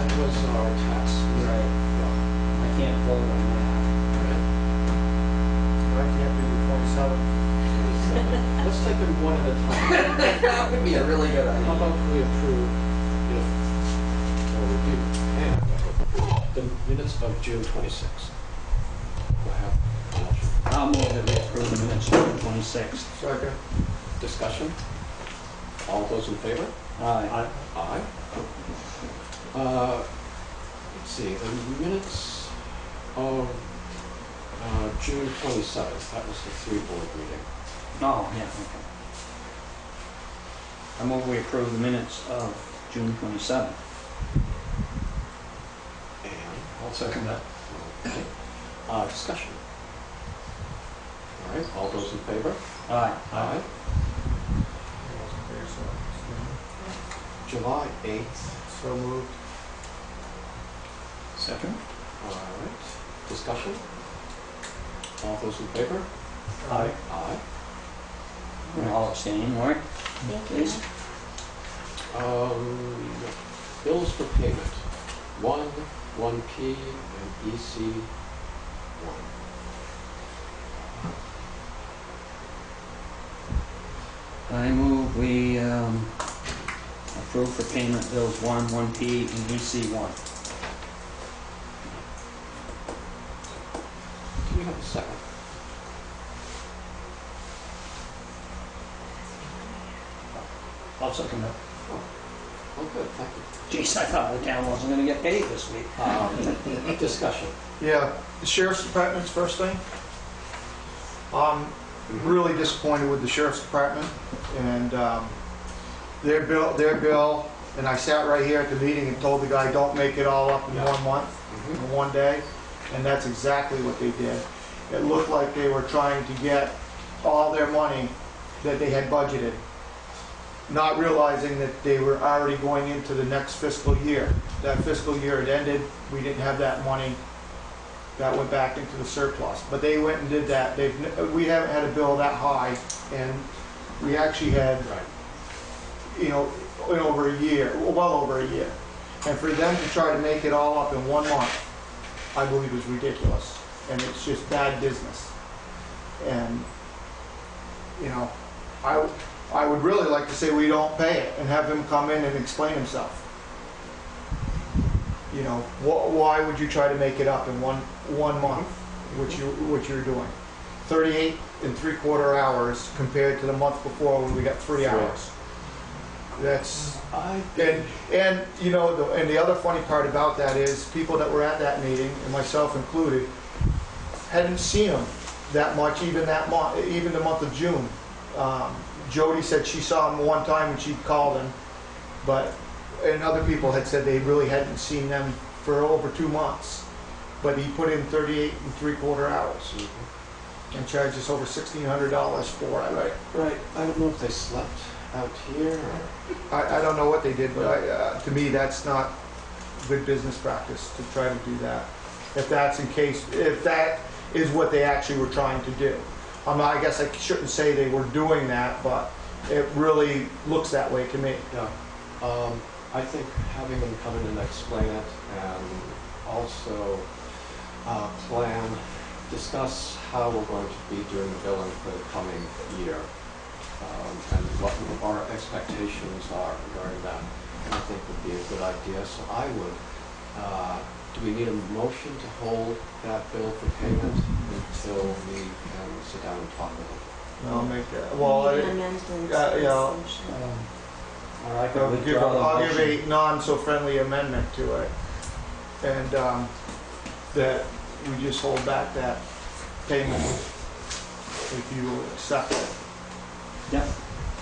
That was our tax. Right. Yeah. I can't vote on that. I can't do the 27th. Let's take them one at a time. That would be a really good How idea. about we approve, or review, and the minutes of June 26th? We'll have a motion. I'll move that we approve the minutes of 26th. Second. Discussion? All those in favor? Aye. Aye. Let's see, the minutes of June 27th, that was the 3-board meeting. Oh, yeah, okay. I move we approve the minutes of June 27th. And I'll second that. okay. Discussion. All right, all those in favor? Aye. Aye. July 8th. So moved. Second? All right. Discussion? All those in favor? Aye. Aye. All abstaining, Lori? Please. Bills for payment. 1P, and EC 1. I move we approve for payment bills 1P, and EC 1. Do we have a second? I'll second that. Oh, good, thank you. Jeez, I thought the town wasn't gonna get paid this week. Discussion. Yeah, the sheriff's department's first thing. I'm really disappointed with the sheriff's department and their bill, and I sat right here at the meeting and told the guy, don't make it all up in Yeah. 1 month, in 1 day, and that's exactly what they did. It looked like they were trying to get all their money that they had budgeted, not realizing that they were already going into the next fiscal year. That fiscal year had ended, we didn't have that money, that went back into the surplus. But they went and did that. We haven't had a bill that high, and we actually had, Right. in over a year, well over a year. And for them to try to make it all up in 1 month, I believe is ridiculous. And it's just bad business. And, I would really like to say we don't pay it and have him come in and explain himself. Why would you try to make it up in one month, which you're doing? 38 and 3/4 hours compared to the month before when we got 3 hours. That's, and the other funny part about that is people that were at that meeting, and myself included, hadn't seen him that much, even the month of June. Jody said she saw him one time and she called him, and other people had said they really hadn't seen them for over 2 months. But he put in 38 and 3/4 hours and charged us over $1,600 for it. Right. I don't know if they slept out here or... I don't know what they did, but to me, that's not good business practice to try to do that. If that is what they actually were trying to do. I guess I shouldn't say they were doing that, but it really looks that way to me. Yeah. I think having them come in and explain it and also discuss how we're going to be doing the billing for the coming year and what our expectations are regarding that, I think would be a good idea. So I would, do we need a motion to hold that bill for payment until we can sit down and talk with them? I'll make that. Well, Or I could I'll withdraw the give motion. a non-so-friendly amendment to it, and that we just hold back that payment if you will accept it. Yeah,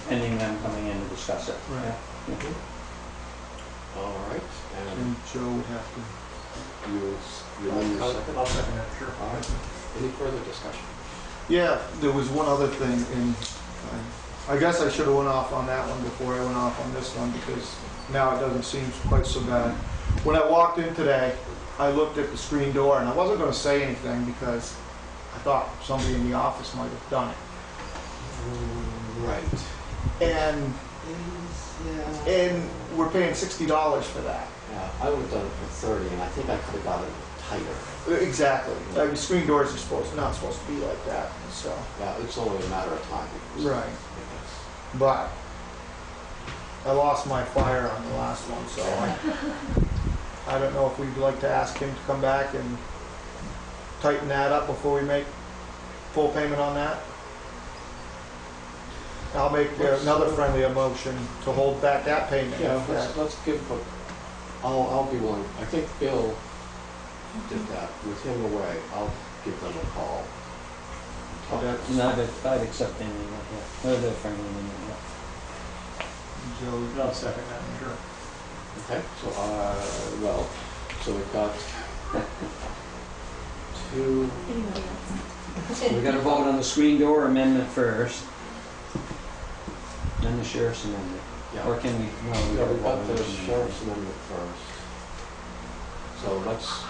pending them coming in to discuss it. Right. Yeah. All right, And and Joe would have to. you second? I'll second that, sure. All right. Any further discussion? Yeah, there was one other thing, and I guess I should have went off on that one before I went off on this one, because now it doesn't seem quite so bad. When I walked in today, I looked at the screen door, and I wasn't going to say anything because I thought somebody in the office might have done it. Right. And Yeah. and we're paying $60 for that. Yeah, I would have done it for 30, and I think I could have got it tighter. Exactly. I mean, screen doors are not supposed to be like that, so. Yeah, it's only a matter of time. Right. But I lost my fire on the last one, so I don't know if we'd like to ask him to come back and tighten that up before we make full payment on that. I'll make another friendly motion to hold back that payment. Yeah, let's give, I'll be willing, I think Bill did that, with him away, I'll give them a call. No, I'd accept anything like that. No, they're friendly, yeah. Joe, I'll second that, sure. Okay, so, so we've got two, Anybody else? We gotta vote on the screen door amendment first, then the sheriff's amendment. yeah. Or can we, no, we Yeah, gotta we've vote got on the the sheriff's amendment first. So let's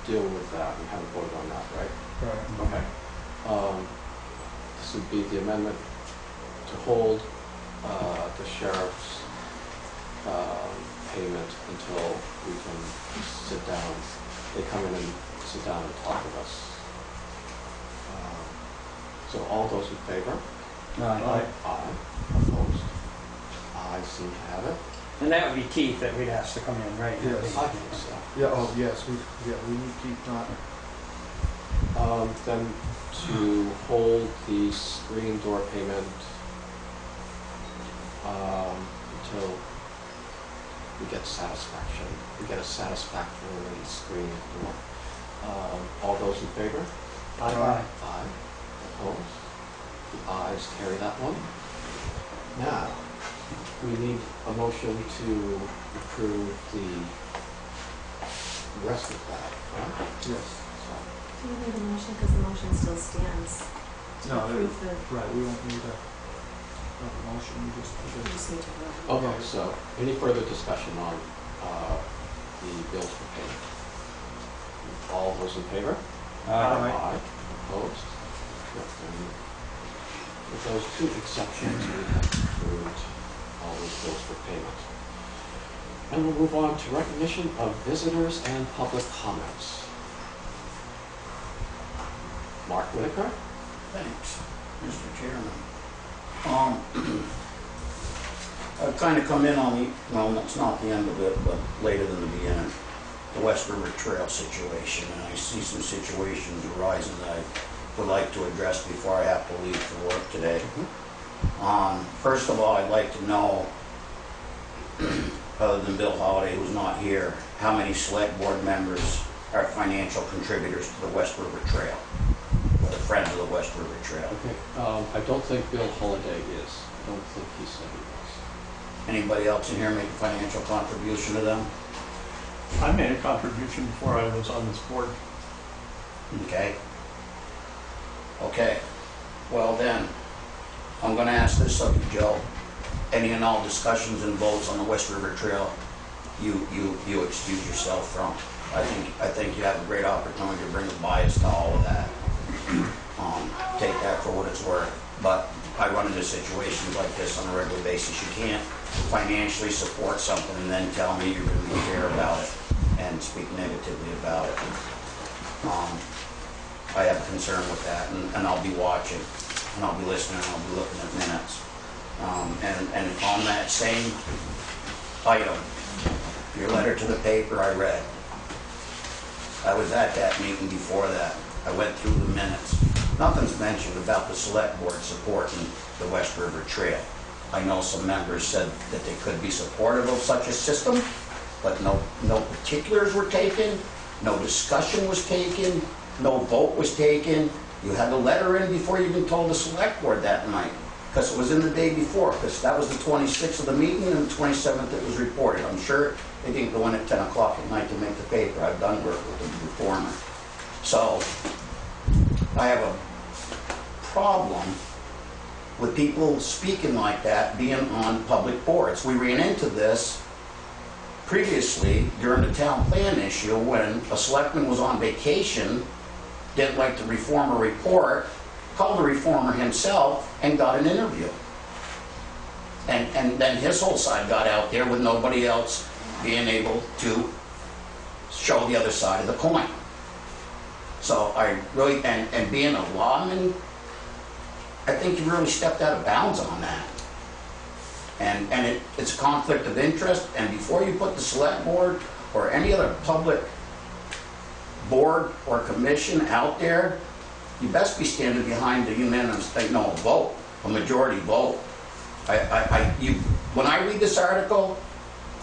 deal with that. We haven't voted on that, right? right. Okay. This would be the amendment to hold the sheriff's payment until we can sit down. They come in and sit down and talk with us. So all those in favor? Aye. Aye. Opposed? I seem to have it. And that would be Keith that we'd ask to come in, right? Yes. I think so. Yeah, oh, yes, we need to keep not, Then to hold the screen door payment until we get satisfaction. We get a satisfactory screen door. All those in favor? Aye. Aye. Opposed? The ayes carry that one. Now, we need a motion to approve the rest of that, right? yes. So, Do you need a motion, because the motion still stands? To No, approve the, Right, we won't need a motion, we we just, just need to vote. okay, so any further discussion on the bills for payment? All those in favor? Aye. Opposed? Yep, and with those two exceptions, we have approved all those bills for payment. And we'll move on to recognition of visitors and public comments. Mark Whitaker? Thanks, Mr. Chairman. I've kind of come in on the, well, it's not the end of it, but later than the beginning, the West River Trail situation, and I see some situations arising that I would like to address before I have to leave for work today. First of all, I'd like to know, other than Bill Holliday, who's not here, how many select board members are financial contributors to the West River Trail, or the Friends of the West River Trail? Okay, I don't think Bill Holliday is. I don't think he said he was. Anybody else in here make a financial contribution to them? I made a contribution before I was on this board. Okay. Okay. Well then, I'm gonna ask this of you, Joe. Any and all discussions and votes on the West River Trail, you excuse yourself from. I think you have a great opportunity to bring a bias to all of that. Take that for what it's worth. But I run into situations like this on a regular basis. You can't financially support something and then tell me you really care about it and speak negatively about it. I have a concern with that, and I'll be watching, and I'll be listening, and I'll be looking at minutes. And on that same item, your letter to the paper I read, I was at that meeting before that. I went through the minutes. Nothing's mentioned about the select board supporting the West River Trail. I know some members said that they could be supportive of such a system, but no particulars were taken, no discussion was taken, no vote was taken. You had the letter in before you even told the select board that night, because it was in the day before, because that was the 26th of the meeting, and the 27th it was reported. I'm sure they didn't go in at 10 o'clock at night to make the paper. I've done work with the reformer. So I have a problem with people speaking like that being on public boards. We ran into this previously during the town plan issue when a selectman was on vacation, didn't like the reformer report, called the reformer himself and got an interview. And then his whole side got out there with nobody else being able to show the other side of the coin. So I really, and being a lawman, I think you really stepped out of bounds on that. And it's a conflict of interest, and before you put the select board or any other public board or commission out there, you best be standing behind the unanimous, vote, a majority vote. When I read this article,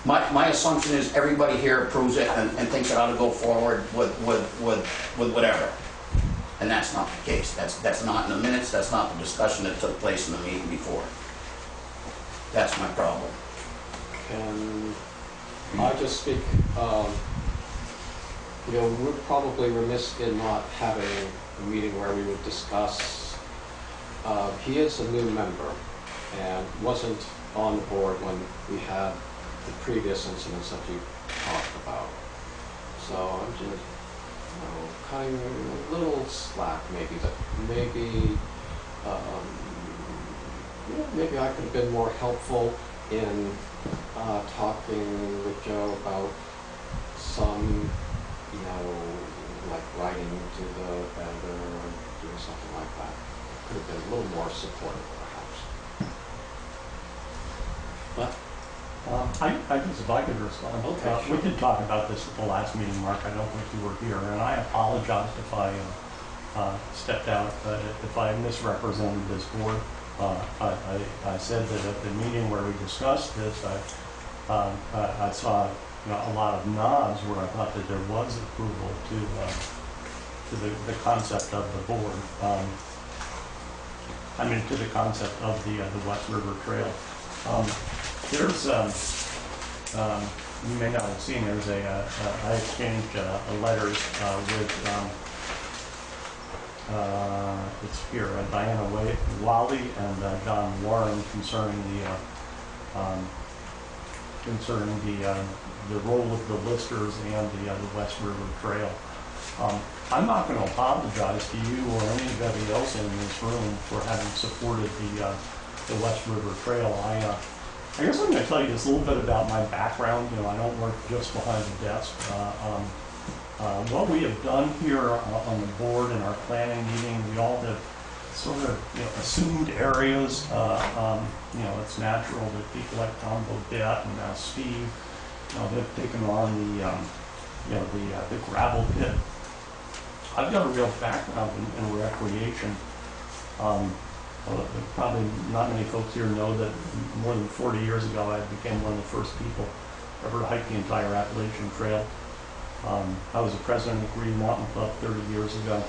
my assumption is everybody here approves it and thinks it ought to go forward with whatever. And that's not the case. That's not in the minutes. That's not the discussion that took place in the meeting before. That's my problem. Can I just speak? We're probably remiss in not having a meeting where we would discuss. He is a new member and wasn't on the board when we had the previous incidents that you talked about. So I'm just cutting a little slack, maybe. That maybe maybe I could have been more helpful in talking with Joe about some, like writing to the editor or doing something like that. Could have been a little more supportive, perhaps. But I guess if I could respond. Okay, sure. We did talk about this at the last meeting, Mark. I don't think you were here, and I apologize if I stepped out, if I misrepresented this board. I said that at the meeting where we discussed this, I saw a lot of nods where I thought that there was approval to the concept of the board. To the concept of the West River Trail. There's you may not have seen. I exchanged letters with it's here, Diana Wally and John Warren concerning the role of the listers and the West River Trail. I'm not going to apologize to you or anybody else in this room for having supported the West River Trail. I guess I'm going to tell you just a little bit about my background. I don't work just behind the desk. What we have done here on the board in our planning meeting, we all have sort of assumed areas. It's natural that people like Tom Bodette and now Steve, they've taken on the gravel pit. I've got a real background in recreation. Probably not many folks here know that more than 40 years ago I became one of the first people ever to hike the entire Appalachian Trail. I was the president of the Green Mountain Club 30 years ago.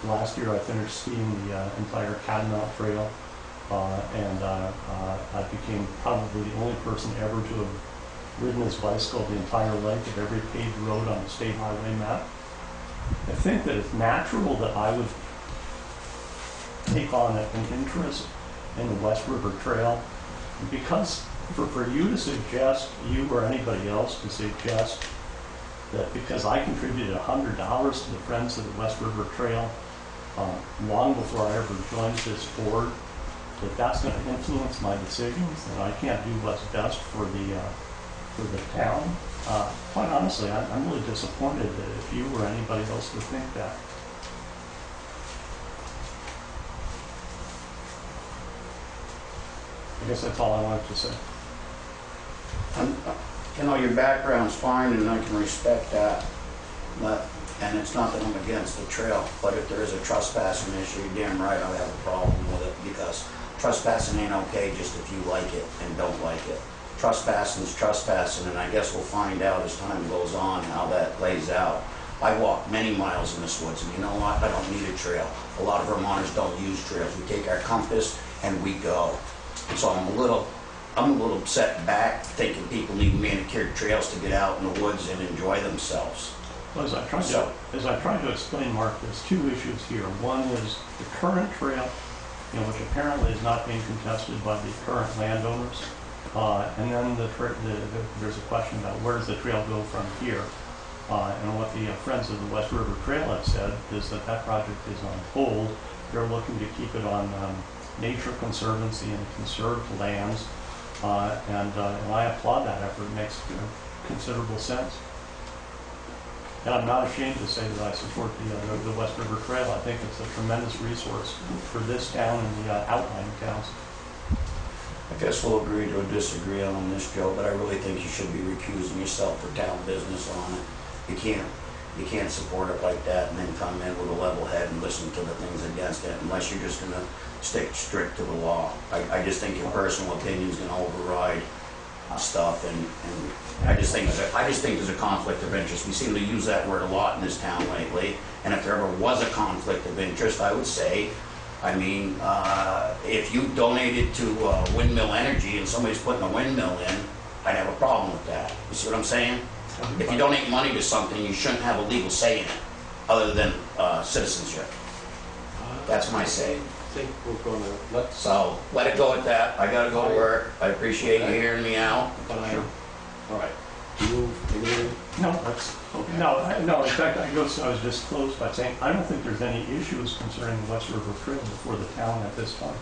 Last year I finished skiing the entire Catamount Trail, and I became probably the only person ever to have ridden his bicycle the entire length of every paved road on the state highway map. I think that it's natural that I would take on an interest in the West River Trail, because for you to suggest, you or anybody else to suggest that because I contributed $100 to the Friends of the West River Trail long before I ever joined this board, that's going to influence my decisions, and I can't do what's best for the town. Quite honestly, I'm really disappointed that if you or anybody else would think that. I guess that's all I wanted to say. Your background's fine, and I can respect that. And it's not that I'm against the trail, but if there is a trespassing issue, you're damn right I have a problem with it, because trespassing ain't okay just if you like it and don't like it. Trespassing's trespassing, and I guess we'll find out as time goes on how that plays out. I walked many miles in this woods, and you know what? I don't need a trail. A lot of Vermonters don't use trails. We take our compass and we go. So I'm a little set back, thinking people need manicured trails to get out in the woods and enjoy themselves. Well, as I tried to explain, Mark, there's two issues here. One is the current trail, which apparently is not being contested by the current landowners. And then there's a question about where does the trail go from here. And what the Friends of the West River Trail have said is that project is on hold. They're looking to keep it on Nature Conservancy and conserved lands. And I applaud that effort. It makes considerable sense. And I'm not ashamed to say that I support the West River Trail. I think it's a tremendous resource for this town and the outlying towns. I guess we'll agree to disagree on this, Joe, but I really think you should be recusing yourself for town business on it. You can't support it like that and then come in with a level head and listen to the things against it unless you're just gonna stick strict to the law. I just think your personal opinion is gonna override stuff, and I just think there's a conflict of interest. We seem to use that word a lot in this town lately, and if there ever was a conflict of interest, I would say, I mean, if you donated to Windmill Energy and somebody's putting a windmill in, I'd have a problem with that. You see what I'm saying? If you donate money to something, you shouldn't have a legal say in it, other than citizenship. That's my say. I think we're going to So let it go at that. I gotta go to work. I appreciate you hearing me out. But all right. You No, that's, no, in fact, I was just closed by saying, I don't think there's any issues concerning the West River Trail before the town at this time.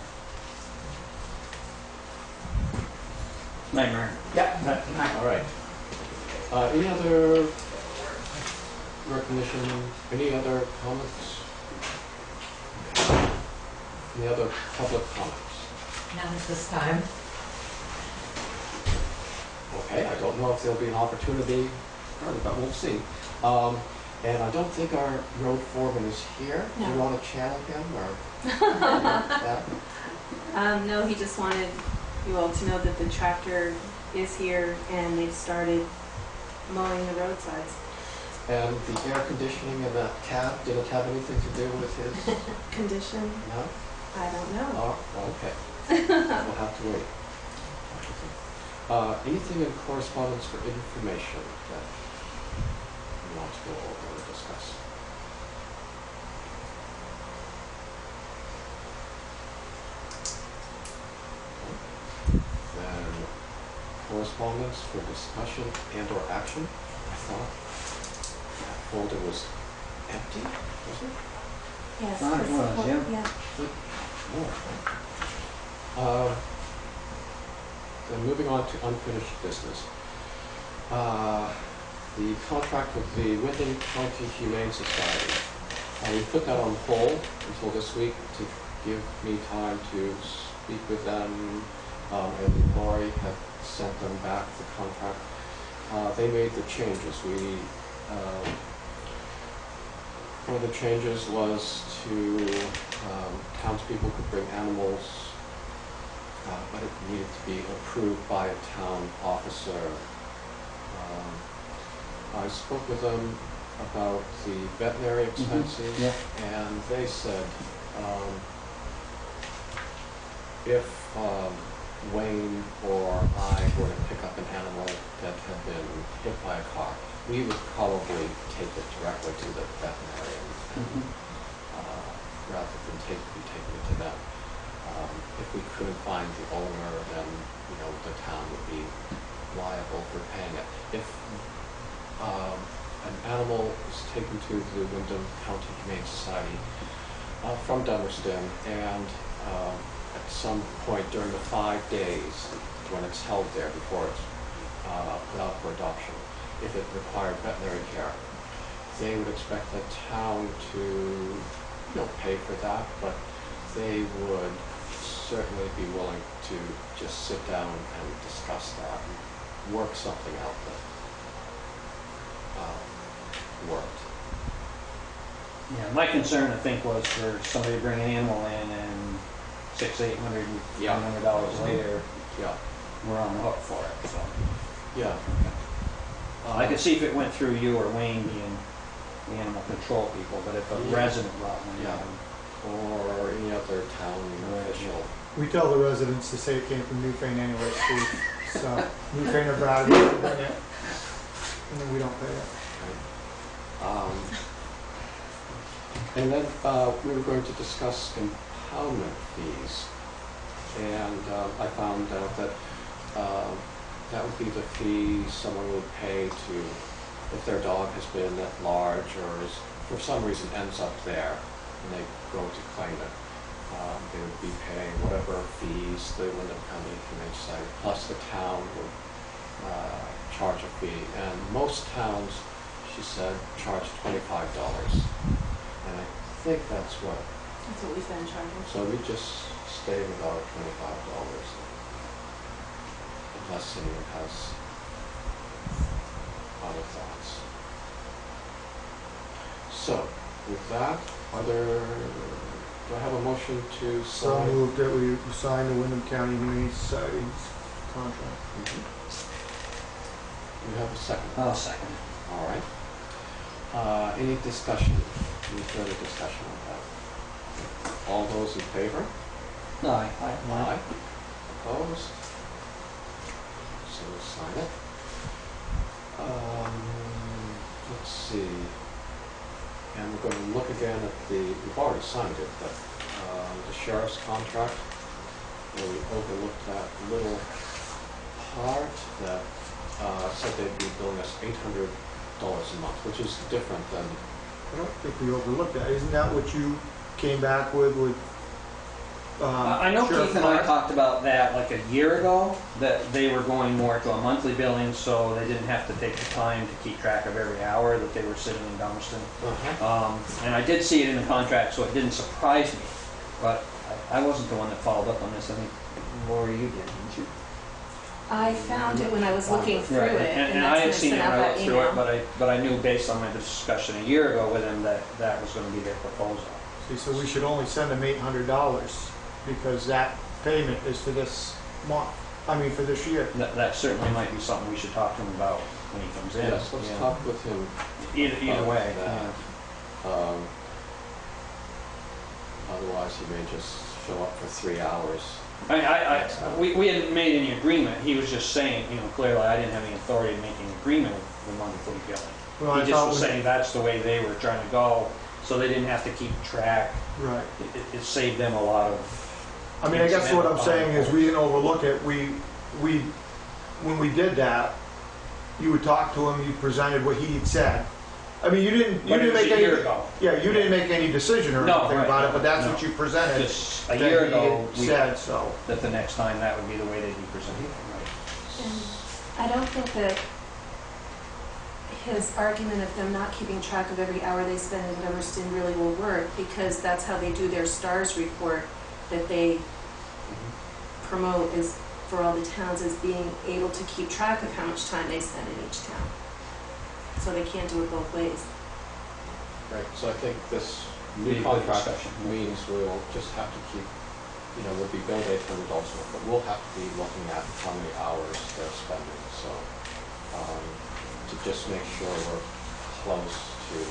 Nightmare. Yeah. all right. Any other recognition? Any other comments? Any other public comments? Not at this time. Okay, I don't know if there'll be an opportunity, but we'll see. And I don't think our road foreman is here. Do you No. want to channel him or? Yeah. No, he just wanted you all to know that the tractor is here and they've started mowing the roadsides. And the air conditioning in that cab, did it have anything to do with his? Condition? No? I don't know. Oh, okay. We'll have to wait. Anything in correspondence for information that you want to go over or discuss? Then correspondence for discussion and or action. I thought that folder was empty, was it? Yes. Fine, this- well, yeah. Oh. Then moving on to unfinished business. The contract with the Wyndham County Humane Society. We put that on hold until this week to give me time to speak with them, and Lori had sent them back the contract. They made the changes. One of the changes was to townspeople could bring animals, but it needed to be approved by a town officer. I spoke with them about the veterinary expenses, yeah. and they said if Wayne or I were to pick up an animal that had been hit by a car, we would probably take it directly to the veterinarian rather than be taking it to them. If we couldn't find the owner, then the town would be liable for paying it. If an animal is taken to the Wyndham County Humane Society from Dummerston, and at some point during the 5 days when it's held there before it's put out for adoption, if it required veterinary care, they would expect the town to pay for that, but they would certainly be willing to just sit down and discuss that and work something out that worked. Yeah, my concern, I think, was for somebody to bring an animal in and $600, $800, $900 later, Yeah, we're on the hook for it, so. yeah. I could see if it went through you or Wayne being the animal control people, but if a Yeah. resident brought one in, Yeah. Or any other town official. We tell the residents to say it came from Newfane anyway, Steve. So Newfane or Bradley, and then we don't pay it. And then we were going to discuss impoundment fees, and I found out that that would be the fee someone would pay to, if their dog has been at large or is, for some reason ends up there, and they go to claim it. They would be paying whatever fees the Wyndham County Humane Society, plus the town would charge a fee. And most towns, she said, charge $25. And I think that's what, That's what we've been charging. so we just stay with our $25. Unless anyone has other thoughts. So, with that, do I have a motion to So sign? moved that we sign the Wyndham County Humane Society's contract. Mhm. You have a second? I'll second. All right. Any discussion, any further discussion on that? All those in favor? No, Aye. Opposed? So we'll sign it. Let's see. And we're going to look again at we've already signed it, but the sheriff's contract, where we overlooked that little part that said they'd be billing us $800 a month, which is different than, I don't think we overlooked that. Isn't that what you came back with I know Sheriff Keith and I Clark? talked about that like a year ago, that they were going more to a monthly billing, so they didn't have to take the time to keep track of every hour that they were sitting in Dummerston. And I did see it in the contract, so it didn't surprise me, but I wasn't the one that followed up on this. I think Lori, you did, didn't you? I found it when I was looking through Right, it, and and I had that's seen when it I when I sent looked out through that it, email. but I knew based on my discussion a year ago with him that that was gonna be their proposal. See, so we should only send them $800 because that payment is for this month. I mean, for this year. That certainly might be something we should talk to him about when he comes in. yes, let's Yeah. talk with him. Either about way, that. yeah. Otherwise, he may just show up for 3 hours. We hadn't made any agreement. He was just saying, clearly I didn't have any authority to make an agreement with the monthly billing. Well, I He just thought was we- saying that's the way they were trying to go, so they didn't have to keep track. Right. It saved them a lot of. I mean, I guess what I'm saying is we didn't overlook it. When we did that, you would talk to him, you presented what he had said. I mean, you didn't But it was make a any. year ago. Yeah, you didn't make any decision or No, anything right, about it, no, but that's no. what you presented. Just a that year he ago, had said so. that the next time that would be the way they'd be presenting it, right? And I don't think that his argument of them not keeping track of every hour they spend in Dummerston really will work, because that's how they do their STARS report that they promote, is for all the towns, as being able to keep track of how much time they spend in each town. So they can't do it both ways. Right, so I think this Be new a good contract discussion. means we'll just have to keep, we'll be billed $800 a month, but we'll have to be looking at how many hours they're spending, so, to just make sure we're close to,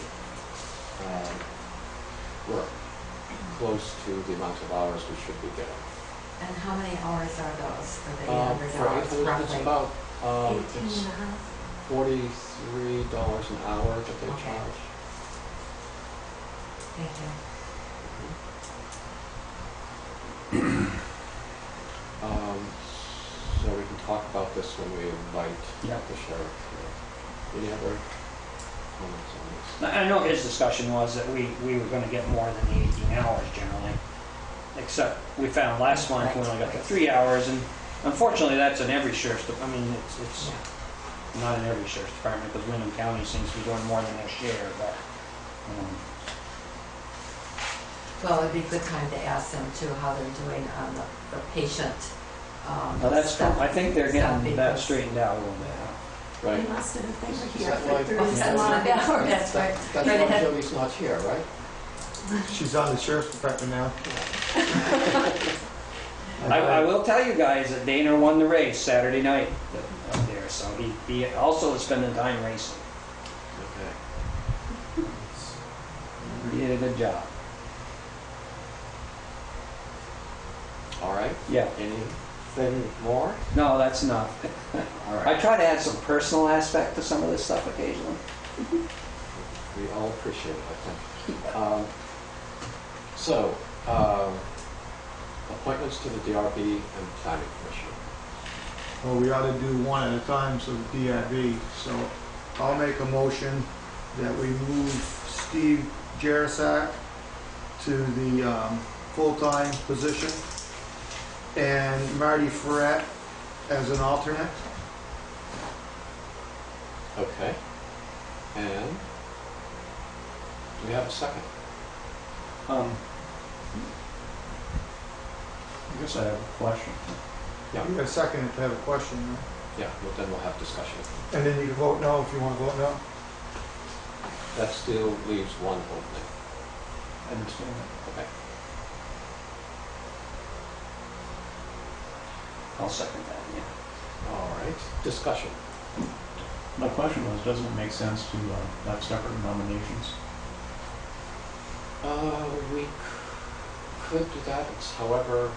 the amount of hours we should be getting. And how many hours are those for the For $800 $800, it's roughly? about, 18 it's and a half. $43 an hour that they Okay. charge. Thank you. So we can talk about this when we invite Yep. the sheriff here. Any other comments on this? I know his discussion was that we were gonna get more than the 18 hours generally, except we found last month we only got the 3 hours, and unfortunately that's in every sheriff's, it's not in every sheriff's department, because Wyndham County seems to be doing more than their share, but, Well, it'd be a good time to ask them too how they're doing on the patient well, that's, stuff. I think they're stuff getting that because- straightened out a little bit. They Right. must have, if they were Is here that for why- 30 That's some odd hours. That's right. That's Right why ahead. Jody's not here, right? She's on the sheriff's department now. I will tell you guys that Dana won the race Saturday night up there, so he also is spending time racing. Okay. He did a good job. All right. Yeah. Anything more? No, that's enough. All I right. try to add some personal aspect to some of this stuff occasionally. We all appreciate it, I think. So, appointments to the DRB and Planning Commission. Well, we ought to do one at a time, so the DIB. So I'll make a motion that we move Steve Jarasak to the full-time position, and Marty Ferret as an alternate. Okay. And do we have a second? I guess I have a question. Yeah. You got a second to have a question, right? Yeah, well, then we'll have discussion. And then you can vote no if you want to vote no. That still leaves one opening. I understand that. Okay. I'll second that, yeah. All right, discussion. My question was, doesn't it make sense to have separate nominations? We could do that. It's, however,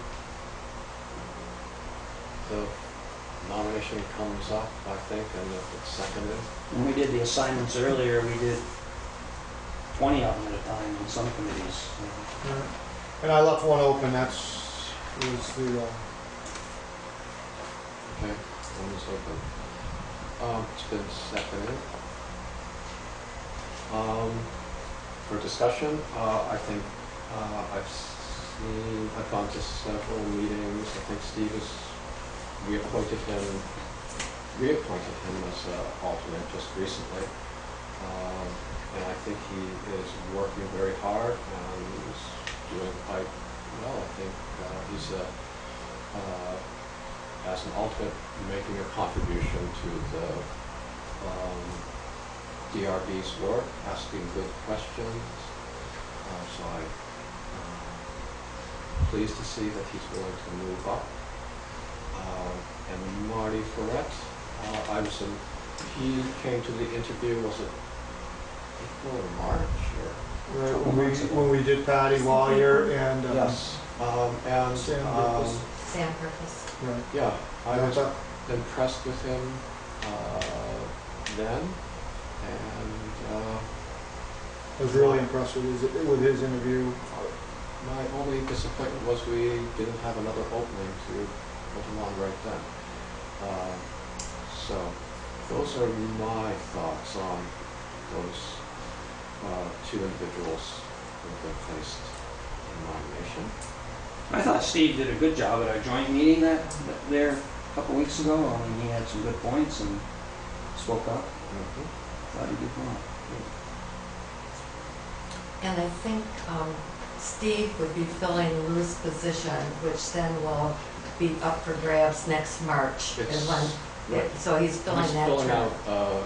the nomination comes up, I think, and if it's seconded. When we did the assignments earlier, we did 20 of them at a time in some committees. And I left one open, was the, Okay, one is open. It's been seconded. For discussion, I think I've gone to several meetings. I think Steve has reappointed him as an alternate just recently. And I think he is working very hard and is doing quite well. I think he's as an alternate making a contribution to the DRB's work, asking good questions. So I'm pleased to see that he's willing to move up. And Marty Ferret, he came to the interview, was it April or March? Or when we did Patty Wallier and yes. And Sam Purpose. Sam Purpose. Right. yeah, I Yeah, was that- impressed with him then, and I was really impressed with his interview. my only disappointment was we didn't have another opening to put him on right then. So those are my thoughts on those two individuals who have been placed in nomination. I thought Steve did a good job at our joint meeting there a couple weeks ago. I mean, he had some good points and spoke up. Thought he did well. And I think Steve would be filling Lou's position, which then will be up for grabs next March. It's- is when- right. So he's filling that term. He's filling out a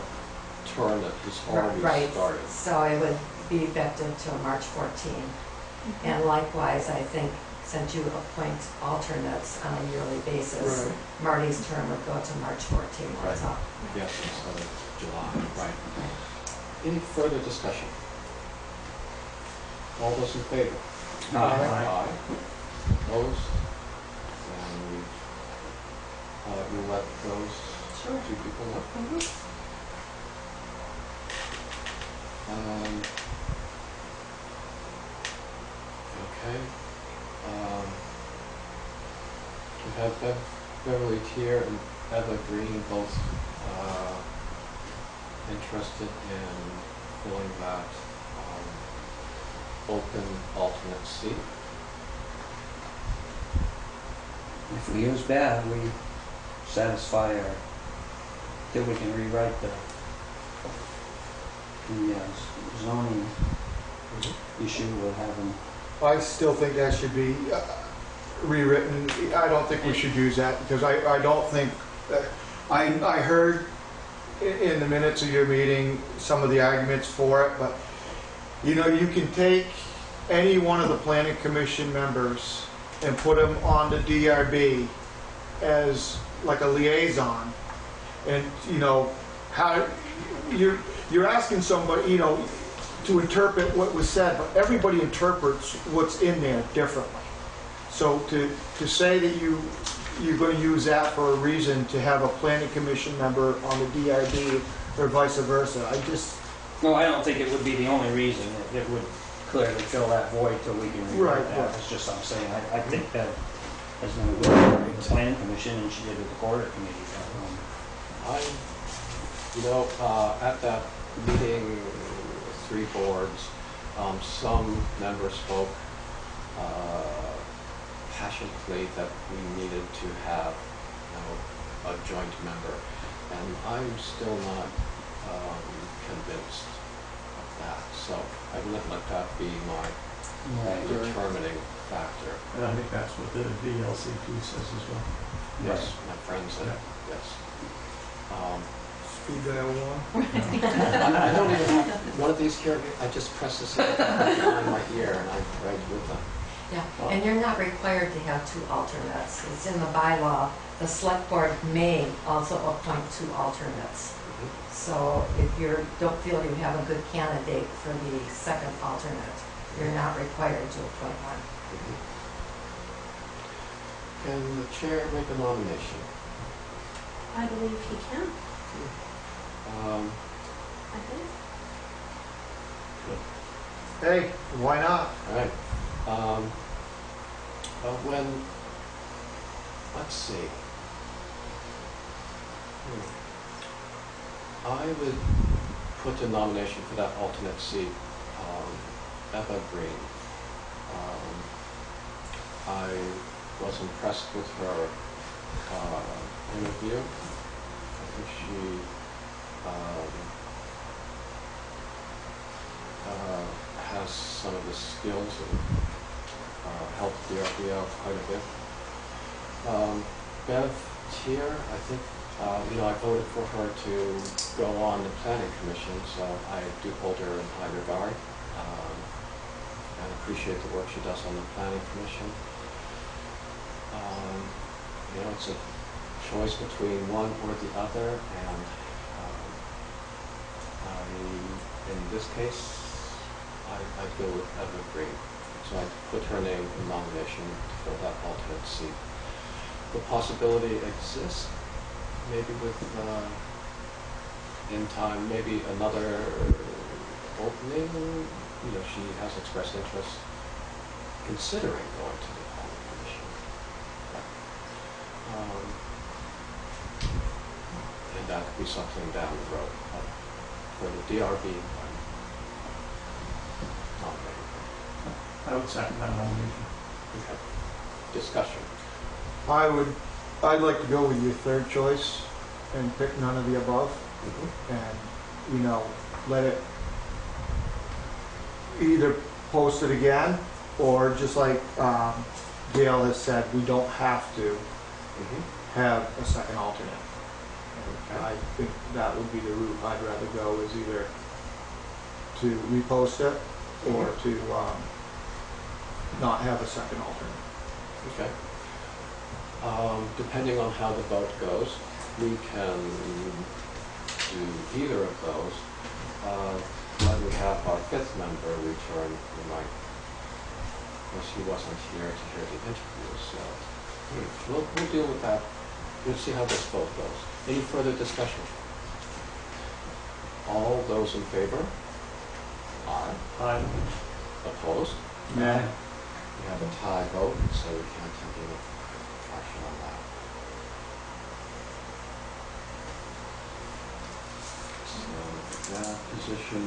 term that he's already Right, started. so it would be effective till March 14. And likewise, I think, since you appoint alternates on a yearly basis, Right. Marty's term would go to March 14 when it's Right. up. Yes, instead of July, right. Any further discussion? All those in favor? Aye. Opposed? And you'll let those two people know? Okay. We have Beverly Tier and Eva Green both interested in filling that open alternate seat. If we use bad, we satisfy our, till we can rewrite the zoning issue, we'll have them. I still think that should be rewritten. I don't think we should use that because I don't think, I heard in the minutes of your meeting some of the arguments for it, but you know, you can take any one of the planning commission members and put them on the DRB as like a liaison. And, you know, how, you're asking somebody, you know, to interpret what was said, but everybody interprets what's in there differently. So to say that you're going to use that for a reason to have a planning commission member on the DRB or vice versa, I just... No, I don't think it would be the only reason. It would clearly fill that void till we can rewrite Right, that. right. It's just I'm saying, I think that has been a good work with the planning commission and she did with the corridor committee. At that meeting, 3 boards, some members spoke passionately that we needed to have, a joint member, and I'm still not convinced of that. So I wouldn't let that be my determining factor. And I think that's what the VLCT says as well. Yes, my friend said, yes. Speed dial one. I don't even have one of these here. I just press this behind my ear and I write with them. Yeah, and you're not required to have 2 alternates. It's in the bylaw. The select board may also appoint 2 alternates. So if you don't feel you have a good candidate for the second alternate, you're not required to appoint one. Can the chair make a nomination? I believe he can, I think. Hey, why not? All right. Let's see. I would put the nomination for that alternate seat, Eva Green. I was impressed with her interview. I think she has some of the skills and helped the RBL quite a bit. Bev Tier, I think, I voted for her to go on the planning commission, so I do hold her in high regard and appreciate the work she does on the planning commission. It's a choice between one or the other, and in this case, I'd go with Eva Green. So I put her name in nomination for that alternate seat. The possibility exists, maybe with, in time, maybe another opening. She has expressed interest considering going to the planning commission. And that could be something down the road. But for the DRB, I'm nominating her. I would second that nomination. Okay. Discussion. I'd like to go with your third choice and pick none of the above, and, let it either post it again, or just like Gail has said, we don't have to have a second alternate. And I think that would be the route I'd rather go, is either to repost it or to not have a second alternate. Okay. Depending on how the vote goes, we can do either of those. When we have our 5th member return, we might, of course he wasn't here to hear the interview, so we'll deal with that. We'll see how this vote goes. Any further discussion? All those in favor? Aye. Aye. Opposed? Yeah. We have a tie vote, so we can't take any action on that. So that position,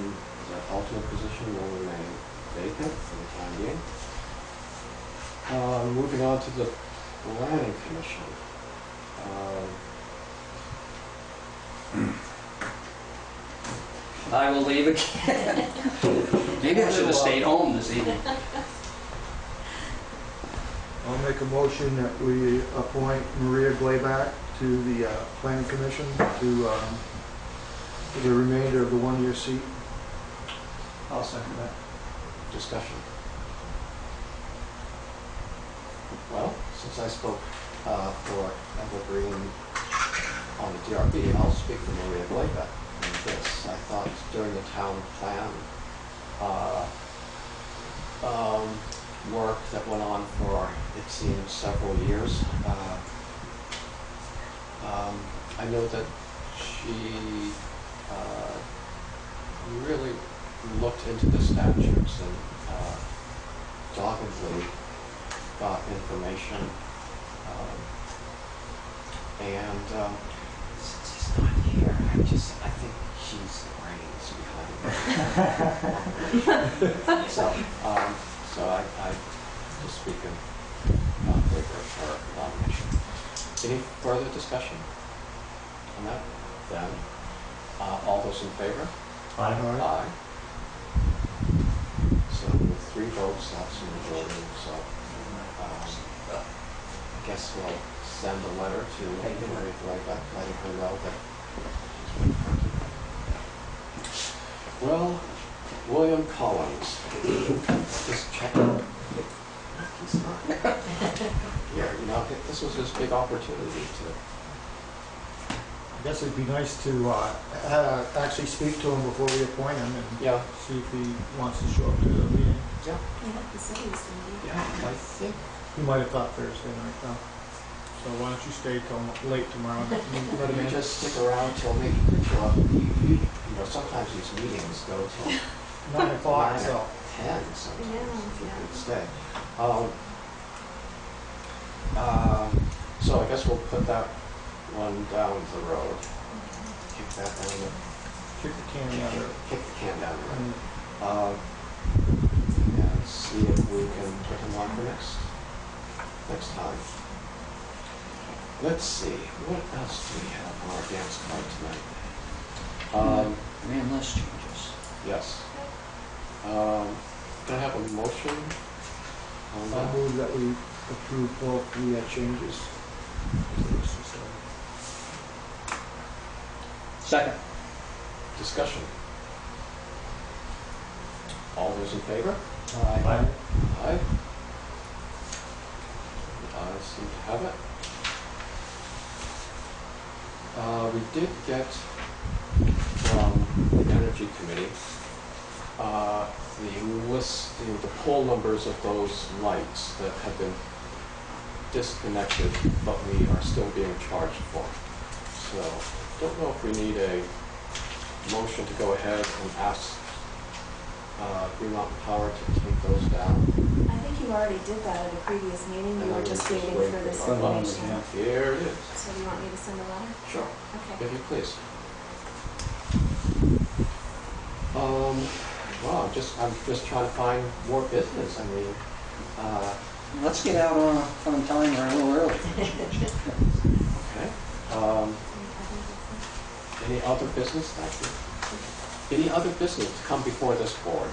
that alternate position will remain vacant for the time being. Moving on to the planning commission. I will leave again. Maybe I should have stayed home this evening. I'll make a motion that we appoint Maria Glayback to the planning commission to the remainder of the 1-year seat. I'll second that. Discussion. Well, since I spoke for Eva Green on the DRB, I'll speak for Maria Glayback on this. I thought during the town plan work that went on for, it seemed, several years, I know that she really looked into the statutes and doggedly got information, and since he's not here, I think she's the brains behind it. So I to speak in favor of her nomination. Any further discussion on that? Then, all those in favor? Aye. Aye. So with 3 votes, that's a majority, so I guess we'll send a letter to Mary Rebecca, letting her know that she's been appointed. Well, William Collins, just checking. He's not here, you know, this was his big opportunity to. I guess it'd be nice to actually speak to him before we appoint him and Yeah. see if he wants to show up to the meeting. Yeah. Yeah, he said he was gonna be. Yeah, I think. He might have thought Thursday night though. So why don't you stay till late tomorrow and let him Maybe in? just stick around till maybe you could show up. You know, sometimes these meetings go till 9 o'clock, 9 so. or 10 sometimes, Yeah, if you yeah. could stay. So I guess we'll put that one down the road. Kick that down the, Kick the can down the road. kick the can down the road. And And see if we can put him on for next time. Let's see, what else do we have on our dance card tonight? Man, less changes. Yes. Can I have a motion on I'll that? move that we approve both the changes. Second. Discussion. All those in favor? Aye. Aye. The ayes seem to have it. We did get from the Energy Committee the list, the poll numbers of those lights that have been disconnected, but we are still being charged for. So, don't know if we need a motion to go ahead and ask Green Mountain Power to take those down. I think you already did that at a previous meeting, you were just waiting for this our information. numbers. Here it is. So do you want me to send a letter? Sure. Okay. If you please. Well, I'm just trying to find more business. I mean, Let's get out on time or a little early. okay. Any other business? Thank you. Any other business to come before this board?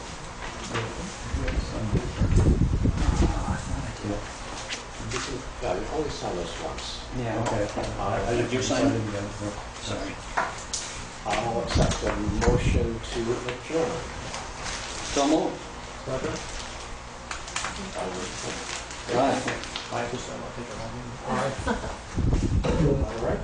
Yeah, you only sign those once. Yeah. Okay. Did you sign it? Didn't get it, no. Sorry. I'll accept a motion to adjourn. So moved. Second? Aye. I just, I'll take it home. Aye. All right.